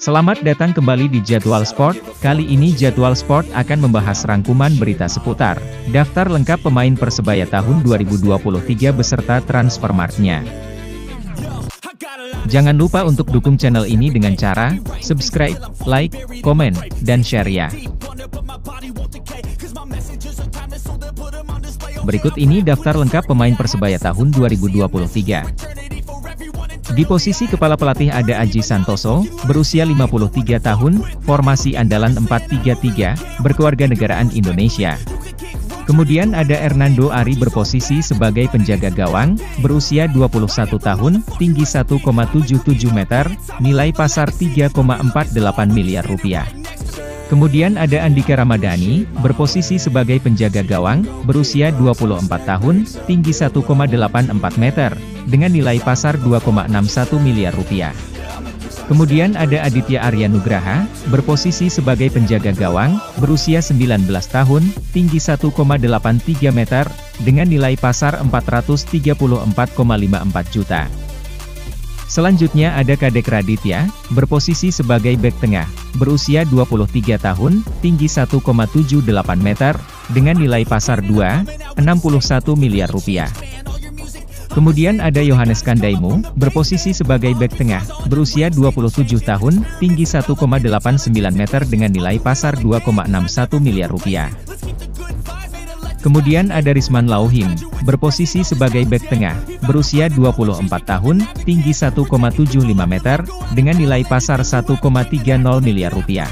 Selamat datang kembali di Jadwal Sport. Kali ini Jadwal Sport akan membahas rangkuman berita seputar daftar lengkap pemain Persebaya tahun 2023 beserta transfermarktnya. Jangan lupa untuk dukung channel ini dengan cara subscribe, like, komen, dan share ya. Berikut ini daftar lengkap pemain Persebaya tahun 2023. Di posisi kepala pelatih ada Aji Santoso, berusia 53 tahun, formasi andalan 4-3-3, berkewarganegaraan Indonesia. Kemudian ada Hernando Ari berposisi sebagai penjaga gawang, berusia 21 tahun, tinggi 1,77 meter, nilai pasar 3,48 miliar rupiah. Kemudian ada Andika Ramadhani, berposisi sebagai penjaga gawang, berusia 24 tahun, tinggi 1,84 meter, dengan nilai pasar 2,61 miliar rupiah. Kemudian ada Aditya Arya Nugraha, berposisi sebagai penjaga gawang, berusia 19 tahun, tinggi 1,83 meter, dengan nilai pasar 434,54 juta. Selanjutnya ada Kadek Raditya, berposisi sebagai bek tengah, berusia 23 tahun, tinggi 1,78 meter, dengan nilai pasar 2,61 miliar rupiah. Kemudian ada Yohanes Kandaimu, berposisi sebagai bek tengah, berusia 27 tahun, tinggi 1,89 meter dengan nilai pasar 2,61 miliar rupiah. Kemudian ada Risman Lauhim, berposisi sebagai bek tengah, berusia 24 tahun, tinggi 1,75 meter, dengan nilai pasar 1,30 miliar rupiah.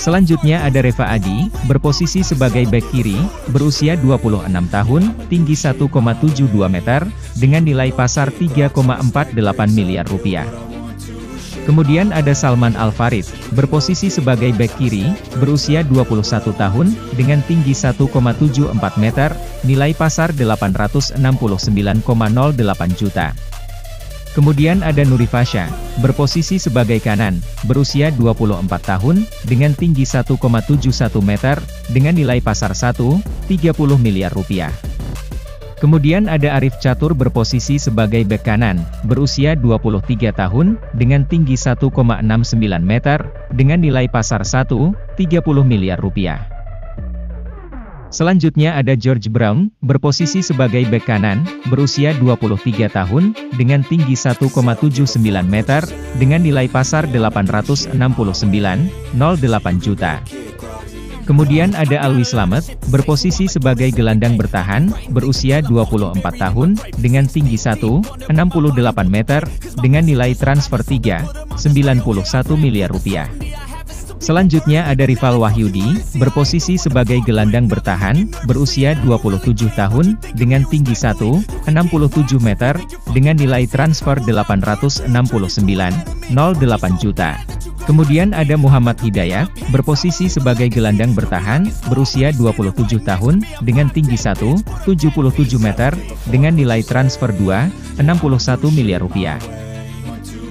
Selanjutnya ada Reva Adi, berposisi sebagai bek kiri, berusia 26 tahun, tinggi 1,72 meter, dengan nilai pasar 3,48 miliar rupiah. Kemudian ada Salman Al-Farid, berposisi sebagai bek kiri, berusia 21 tahun, dengan tinggi 1,74 meter, nilai pasar 869,08 juta. Kemudian ada Nuri Fasya, berposisi sebagai kanan, berusia 24 tahun, dengan tinggi 1,71 meter, dengan nilai pasar 1,30 miliar rupiah. Kemudian ada Arif Catur berposisi sebagai bek kanan, berusia 23 tahun, dengan tinggi 1,69 meter, dengan nilai pasar 1,30 miliar rupiah. Selanjutnya ada George Brown, berposisi sebagai bek kanan, berusia 23 tahun, dengan tinggi 1,79 meter, dengan nilai pasar 869,08 juta. Kemudian ada Alwi Slamet, berposisi sebagai gelandang bertahan, berusia 24 tahun, dengan tinggi 1,68 meter, dengan nilai transfer 3,91 miliar rupiah. Selanjutnya ada Rival Wahyudi, berposisi sebagai gelandang bertahan, berusia 27 tahun, dengan tinggi 1,67 meter, dengan nilai transfer 869,08 juta. Kemudian ada Muhammad Hidayat, berposisi sebagai gelandang bertahan, berusia 27 tahun, dengan tinggi 1,77 meter, dengan nilai transfer 2,61 miliar rupiah.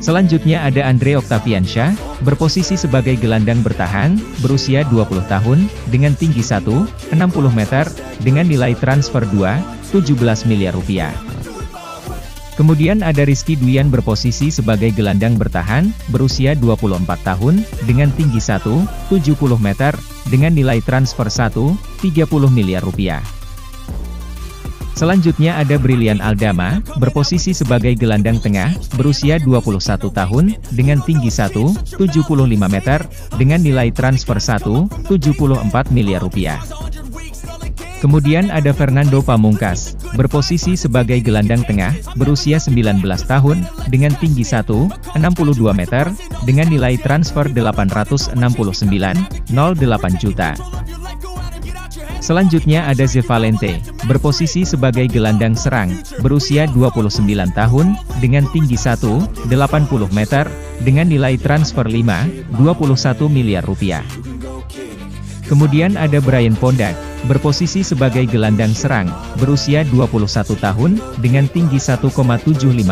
Selanjutnya ada Andre Octaviansyah, berposisi sebagai gelandang bertahan, berusia 20 tahun, dengan tinggi 1,60 meter, dengan nilai transfer 2,17 miliar rupiah. Kemudian ada Rizky Duyan berposisi sebagai gelandang bertahan, berusia 24 tahun, dengan tinggi 1,70 meter, dengan nilai transfer 1,30 miliar rupiah. Selanjutnya ada Brilian Aldama, berposisi sebagai gelandang tengah, berusia 21 tahun, dengan tinggi 1,75 meter, dengan nilai transfer 1,74 miliar rupiah. Kemudian ada Fernando Pamungkas, berposisi sebagai gelandang tengah, berusia 19 tahun, dengan tinggi 1,62 meter, dengan nilai transfer 869,08 juta. Selanjutnya ada Ze Valente, berposisi sebagai gelandang serang, berusia 29 tahun, dengan tinggi 1,80 meter, dengan nilai transfer 5,21 miliar rupiah. Kemudian ada Brian Pondak, berposisi sebagai gelandang serang, berusia 21 tahun, dengan tinggi 1,75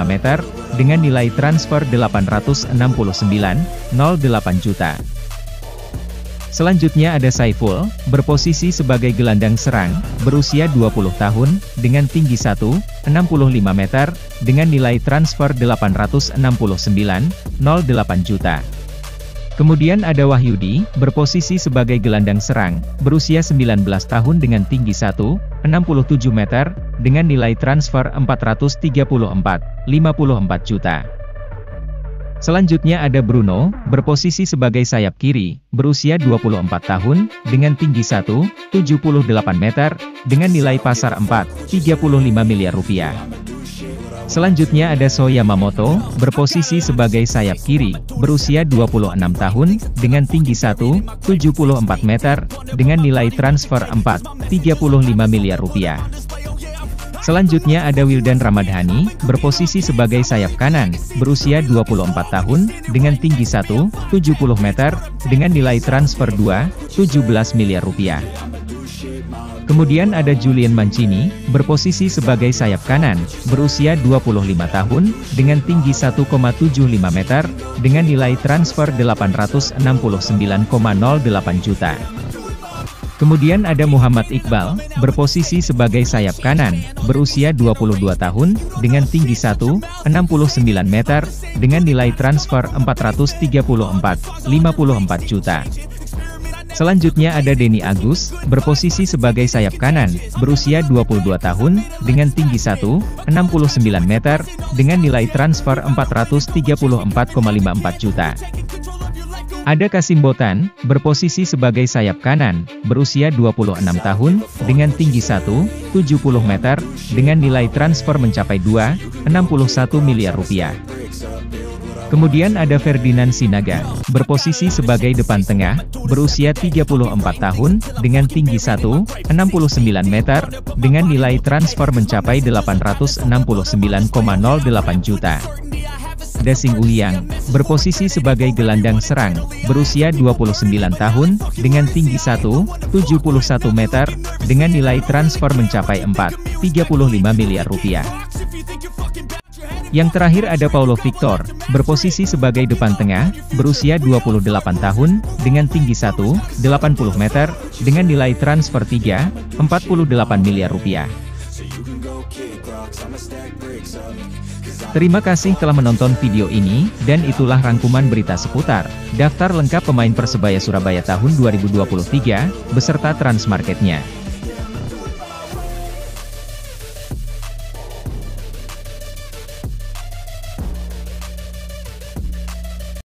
meter, dengan nilai transfer 869,08 juta. Selanjutnya ada Saiful, berposisi sebagai gelandang serang, berusia 20 tahun, dengan tinggi 1,65 meter, dengan nilai transfer 869,08 juta. Kemudian ada Wahyudi, berposisi sebagai gelandang serang, berusia 19 tahun dengan tinggi 1,67 meter, dengan nilai transfer 434,54 juta. Selanjutnya ada Bruno, berposisi sebagai sayap kiri, berusia 24 tahun, dengan tinggi 1,78 meter, dengan nilai pasar 4,35 miliar rupiah. Selanjutnya ada So Yamamoto, berposisi sebagai sayap kiri, berusia 26 tahun, dengan tinggi 1,74 meter, dengan nilai transfer 4,35 miliar rupiah. Selanjutnya ada Wildan Ramadhani, berposisi sebagai sayap kanan, berusia 24 tahun, dengan tinggi 1,70 meter, dengan nilai transfer 2,17 miliar rupiah. Kemudian ada Julian Mancini, berposisi sebagai sayap kanan, berusia 25 tahun, dengan tinggi 1,75 meter, dengan nilai transfer 869,08 juta. Kemudian ada Muhammad Iqbal, berposisi sebagai sayap kanan, berusia 22 tahun, dengan tinggi 1,69 meter, dengan nilai transfer 434,54 juta. Selanjutnya ada Denny Agus, berposisi sebagai sayap kanan, berusia 22 tahun, dengan tinggi 1,69 meter, dengan nilai transfer 434,54 juta. Ada Kasim Botan, berposisi sebagai sayap kanan, berusia 26 tahun, dengan tinggi 1,70 meter, dengan nilai transfer mencapai 2,61 miliar rupiah. Kemudian ada Ferdinand Sinaga, berposisi sebagai depan tengah, berusia 34 tahun, dengan tinggi 1,69 meter, dengan nilai transfer mencapai 869,08 juta. Dasing Uliang, berposisi sebagai gelandang serang, berusia 29 tahun, dengan tinggi 1,71 meter, dengan nilai transfer mencapai 4,35 miliar rupiah. Yang terakhir ada Paulo Victor, berposisi sebagai depan tengah, berusia 28 tahun, dengan tinggi 1,80 meter, dengan nilai transfer 3,48 miliar rupiah. Terima kasih telah menonton video ini, dan itulah rangkuman berita seputar daftar lengkap pemain Persebaya Surabaya tahun 2023, beserta transmarketnya.